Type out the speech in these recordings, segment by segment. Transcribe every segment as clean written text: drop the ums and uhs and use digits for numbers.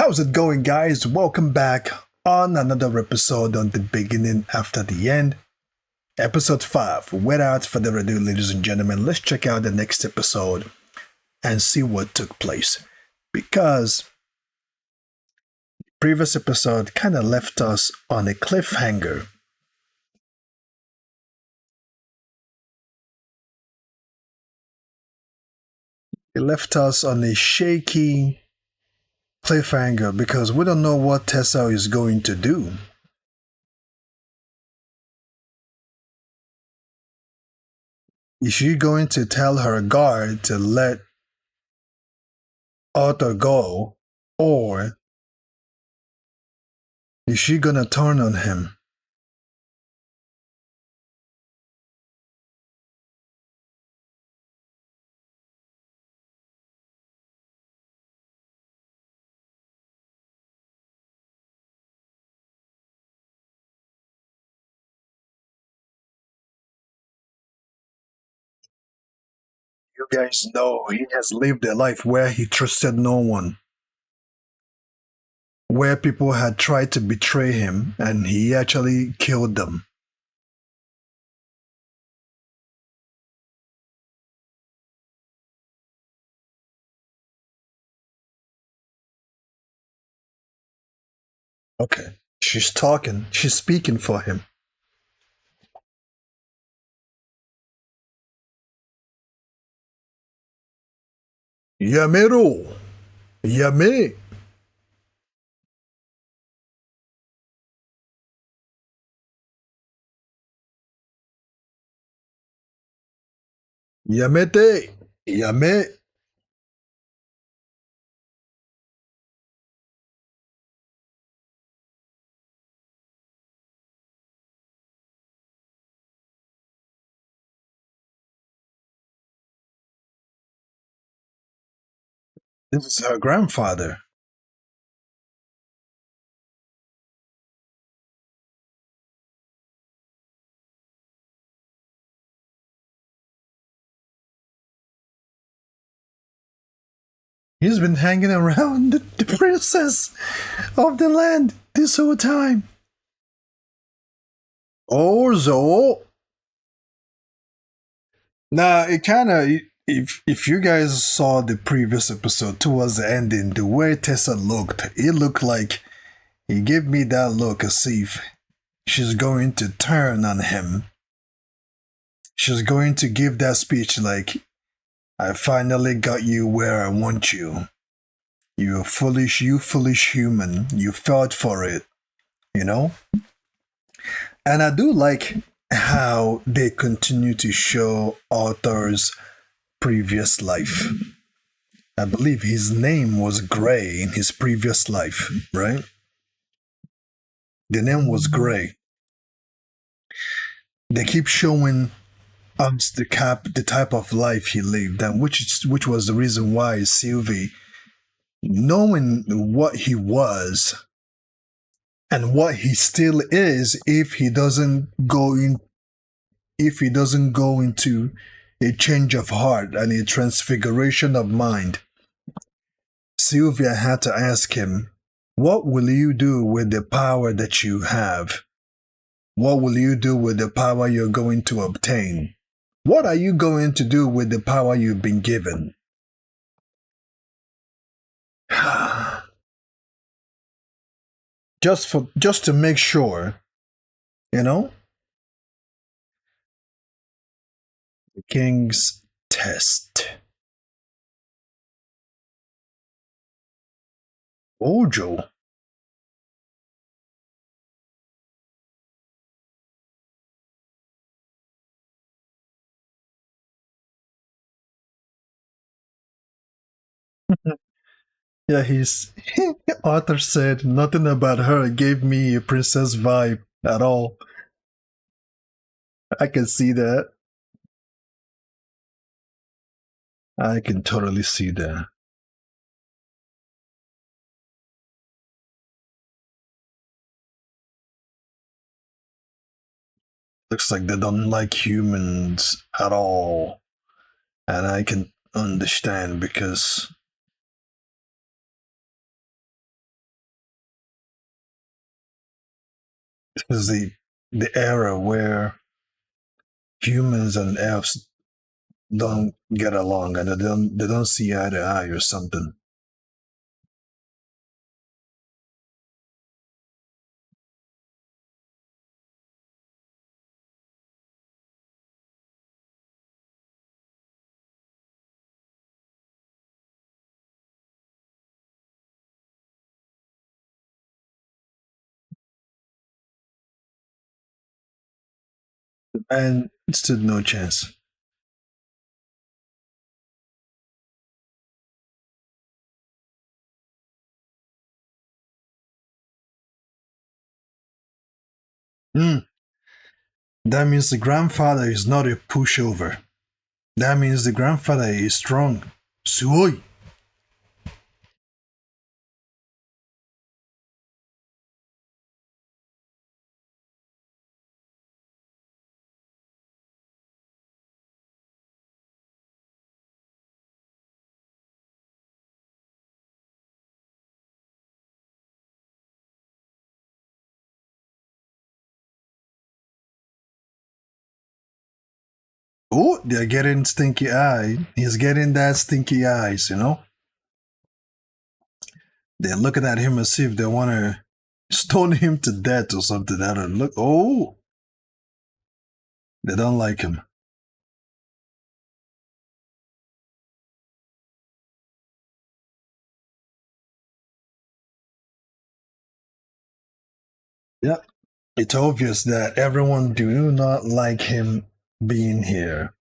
How's it going, guys? Welcome back on another episode on the beginning after the end. Episode 5. Without further ado, ladies and gentlemen, let's check out the next episode and see what took place. Because previous episode kind of left us on a cliffhanger. It left us on a shaky cliffhanger because we don't know what Tessa is going to do. Is she going to tell her guard to let Arthur go, or is she gonna turn on him? You guys know he has lived a life where he trusted no one, where people had tried to betray him and he actually killed them. Okay, she's talking, she's speaking for him. Yamero, Yame. Yamete, Yame. This is her grandfather. He's been hanging around the princess of the land this whole time. Orzo. Nah, it kind of, if you guys saw the previous episode towards the ending, the way Tessa looked, it looked like he gave me that look as if she's going to turn on him. She's going to give that speech like, I finally got you where I want you. You foolish human. You fought for it, you know? And I do like how they continue to show Arthur's previous life. I believe his name was Gray in his previous life, right? The name was Gray. They keep showing us the type of life he lived, and which was the reason why Sylvie, knowing what he was and what he still is, if he doesn't go into a change of heart and a transfiguration of mind, Sylvia had to ask him, what will you do with the power that you have? What will you do with the power you're going to obtain? What are you going to do with the power you've been given? just to make sure, you know? The king's test. Ojo. Yeah, he's Arthur said nothing about her gave me a princess vibe at all. I can see that. I can totally see that. Looks like they don't like humans at all. And I can understand because is the era where humans and elves don't get along and they don't see eye to eye or something. And it stood no chance. Hmm. That means the grandfather is not a pushover. That means the grandfather is strong. Suoi. Oh, they're getting stinky eye. He's getting that stinky eyes. They're looking at him as if they want to stone him to death or something. I don't look. Oh, they don't like him. Yep. It's obvious that everyone do not like him being here.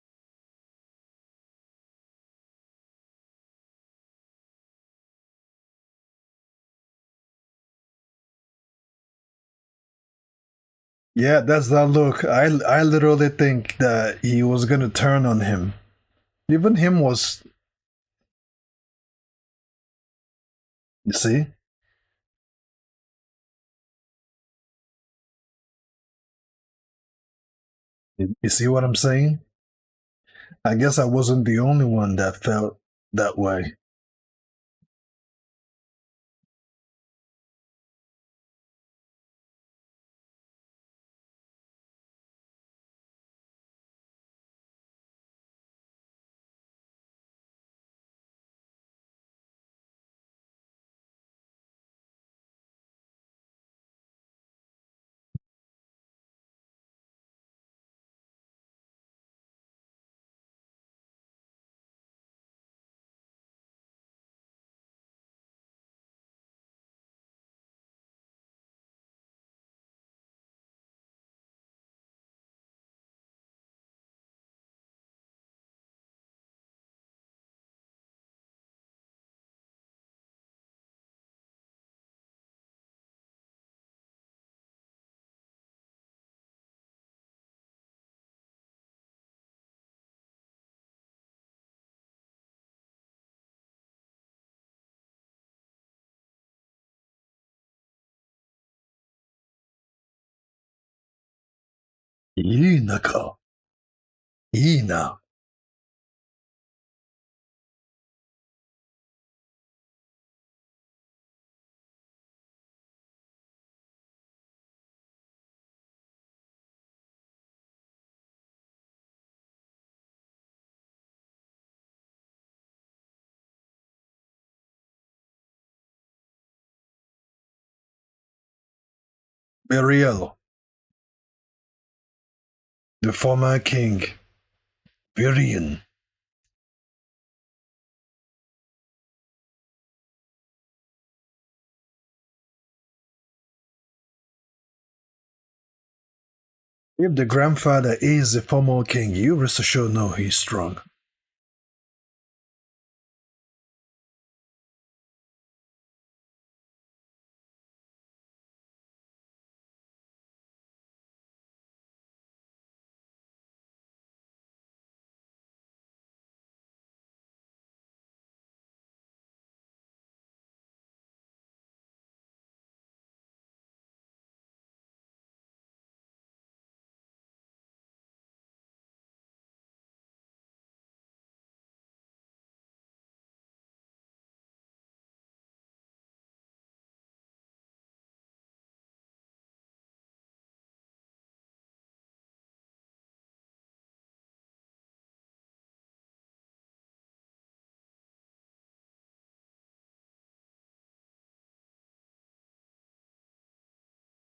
Yeah, that's that look. I literally think that he was gonna turn on him. Even him was. You see, you see what I'm saying? I guess I wasn't the only one that felt that way. Inaka, Ina. Burial, the former king, Virian. If the grandfather is the former king, you rest assured know he's strong.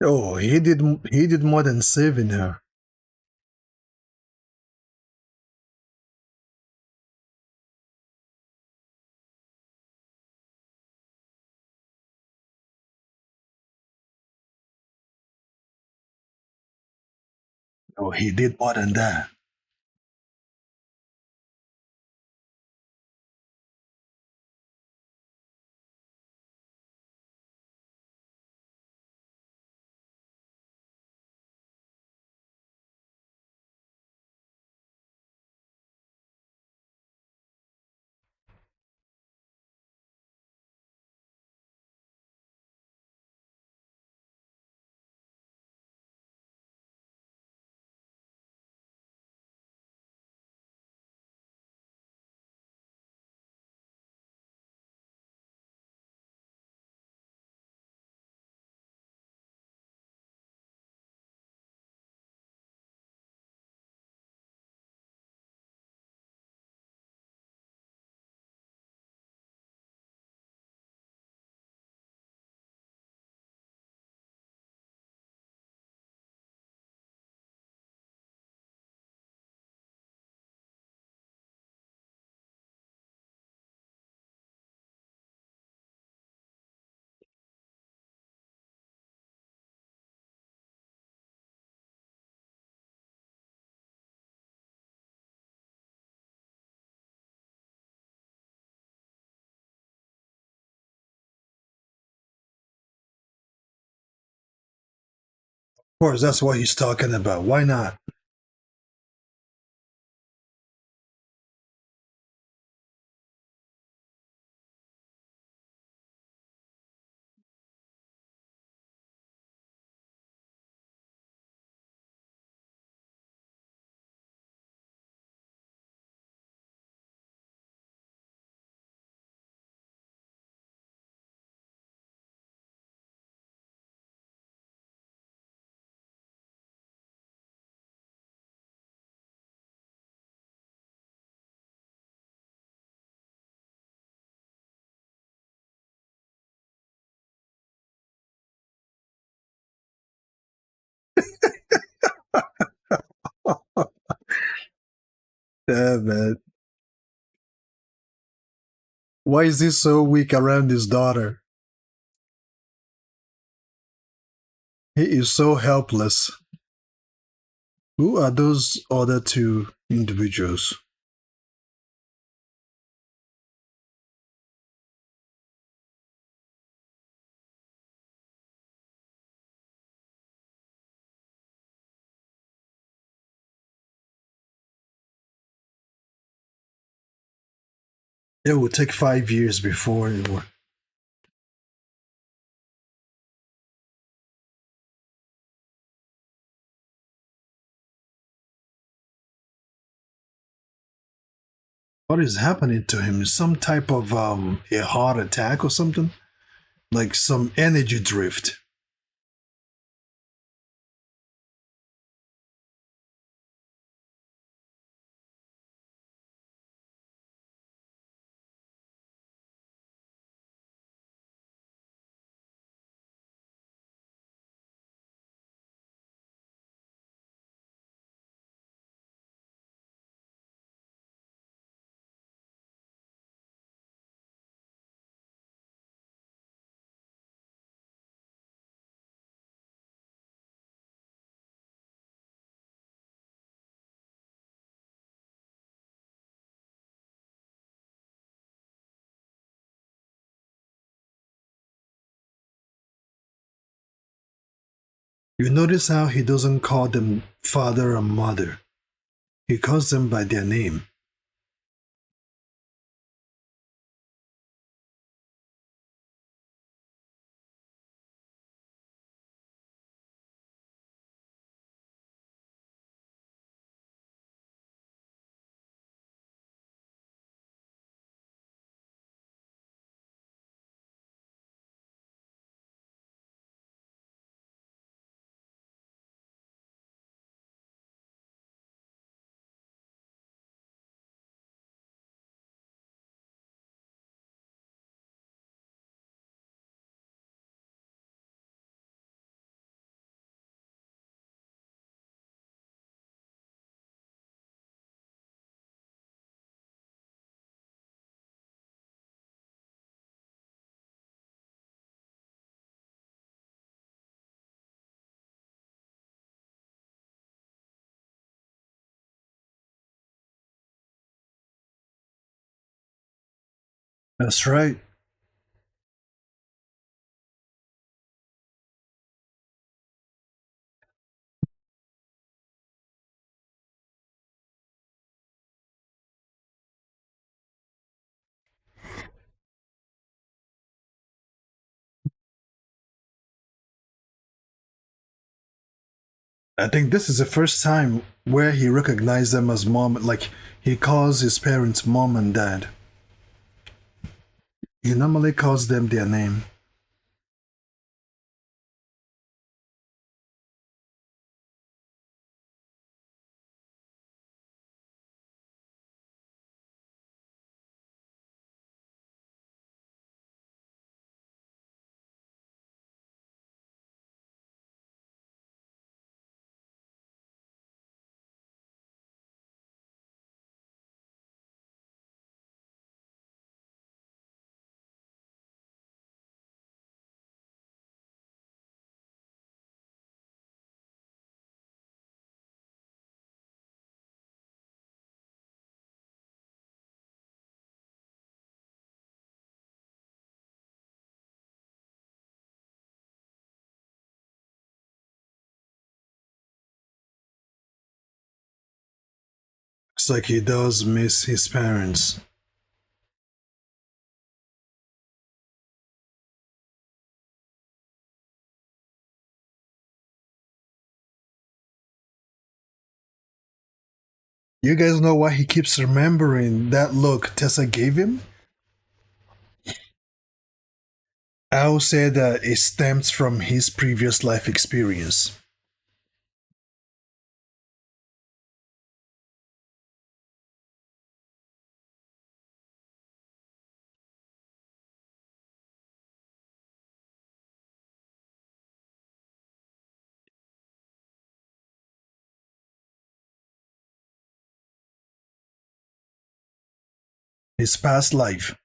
Oh, he did more than saving her. Oh, he did more than that. Of course, that's what he's talking about. Why not? Yeah, man. Why is he so weak around his daughter? He is so helpless. Who are those other two individuals? It will take 5 years before it will. What is happening to him? Some type of a heart attack or something? Like some energy drift. You notice how he doesn't call them father or mother. He calls them by their name. That's right. I think this is the first time where he recognized them as mom. Like he calls his parents mom and dad. He normally calls them their name. It's like he does miss his parents. You guys know why he keeps remembering that look Tessa gave him? Al said that it stems from his previous life experience. His past life,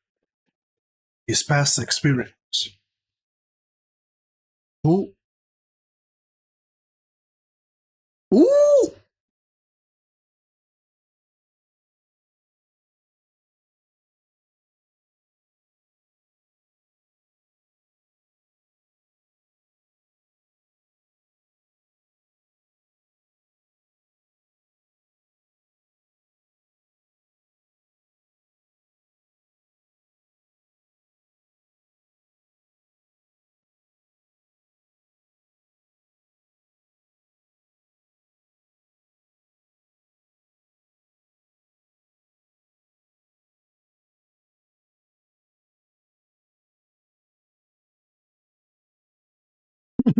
his past experience. Ooh, ooh,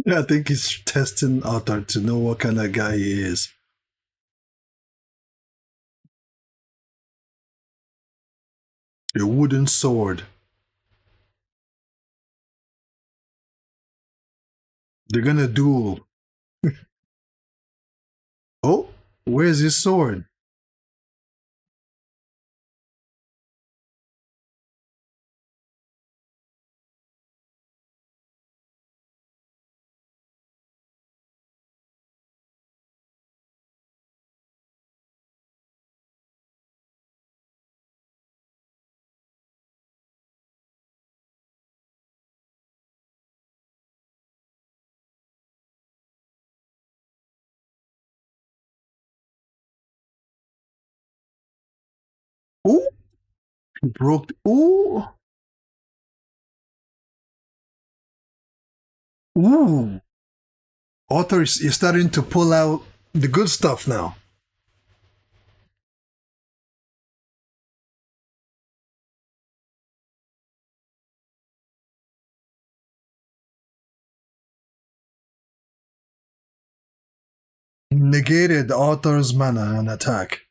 I think he's testing Arthur to know what kind of guy he is. A wooden sword. They're gonna duel. Oh, where's his sword? Ooh, he broke. Ooh, ooh. Arthur is starting to pull out the good stuff now. Negated Arthur's mana and attack.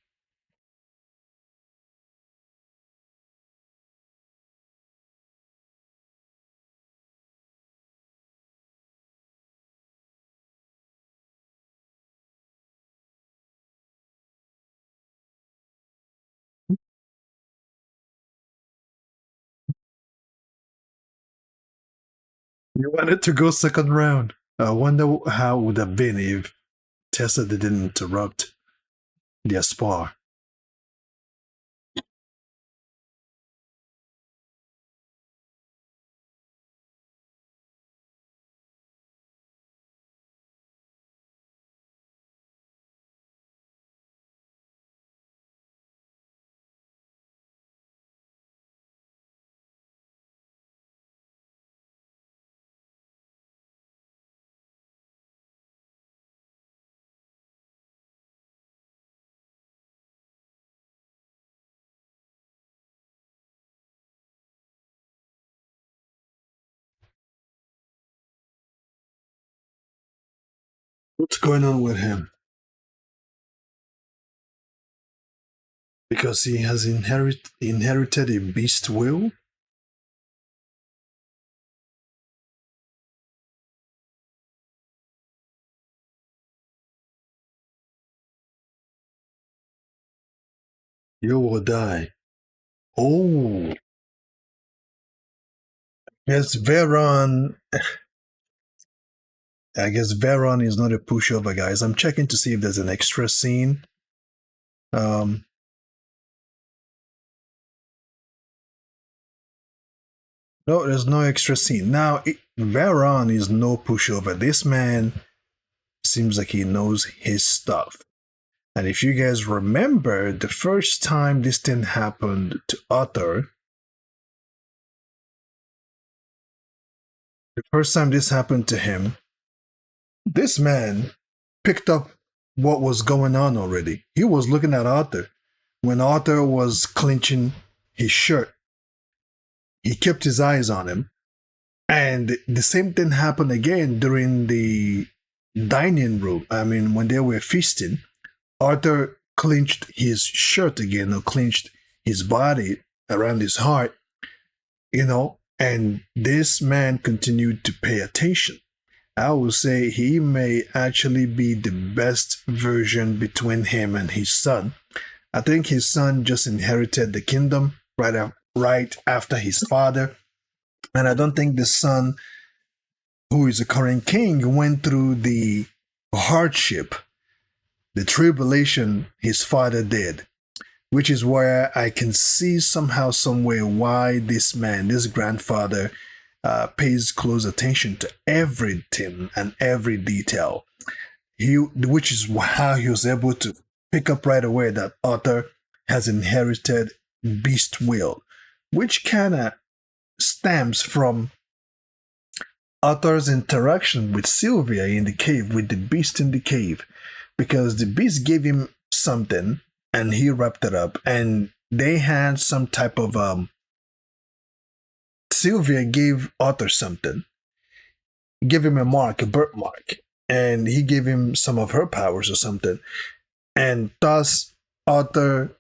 You wanted to go second round. I wonder how it would have been if Tessa didn't interrupt their spar. What's going on with him? Because he has inherited a beast will? You will die. Oh, yes, Veron. I guess Veron is not a pushover, guys. I'm checking to see if there's an extra scene. Um, no, there's no extra scene. Now, Veron is no pushover. This man seems like he knows his stuff. And if you guys remember, the first time this thing happened to Arthur, the first time this happened to him, this man picked up what was going on already. He was looking at Arthur. When Arthur was clenching his shirt, he kept his eyes on him. And the same thing happened again during the dining room. I mean, when they were feasting, Arthur clenched his shirt again, or clenched his body around his heart, and this man continued to pay attention. I would say he may actually be the best version between him and his son. I think his son just inherited the kingdom right after his father. And I don't think the son, who is the current king, went through the hardship, the tribulation his father did, which is where I can see somehow, someway, why this man, this grandfather, pays close attention to everything and every detail. Which is how he was able to pick up right away that Arthur has inherited beast will, which kind of stems from Arthur's interaction with Sylvia in the cave, with the beast in the cave, because the beast gave him something and he wrapped it up, and they had some type of Sylvia gave Arthur something, gave him a mark, a birthmark, and he gave him some of her powers or something, and thus Arthur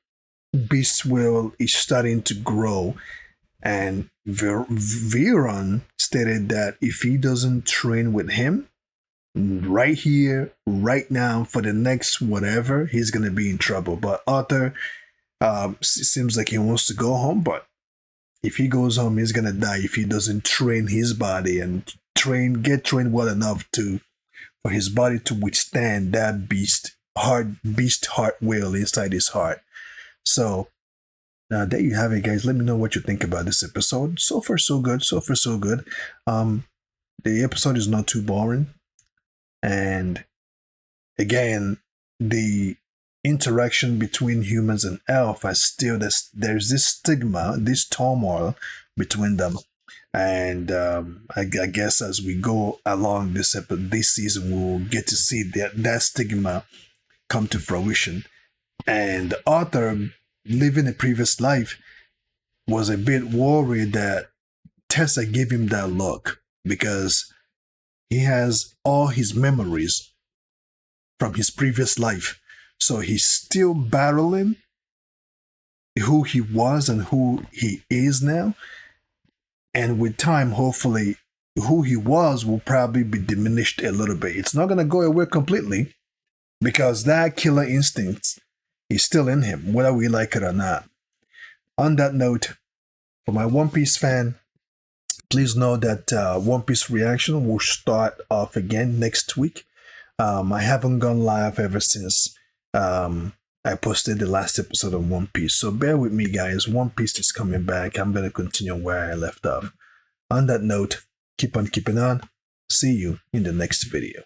beast will is starting to grow. And Veron stated that if he doesn't train with him right here, right now, for the next whatever, he's going to be in trouble. But Arthur seems like he wants to go home, but if he goes home, he's going to die if he doesn't train his body and get trained well enough for his body to withstand that beast heart will inside his heart. So there you have it, guys. Let me know what you think about this episode. So far, so good. So far, so good. The episode is not too boring. And again, the interaction between humans and elf, there's this stigma, this turmoil between them. And I guess as we go along this season, we'll get to see that stigma come to fruition. And Arthur, living a previous life, was a bit worried that Tessa gave him that look because he has all his memories from his previous life. So he's still battling who he was and who he is now. And with time, hopefully, who he was will probably be diminished a little bit. It's not going to go away completely because that killer instinct is still in him, whether we like it or not. On that note, for my One Piece fan, please know that One Piece reaction will start off again next week. I haven't gone live ever since I posted the last episode of One Piece, so bear with me, guys. One Piece is coming back. I'm going to continue where I left off. On that note, keep on keeping on. See you in the next video.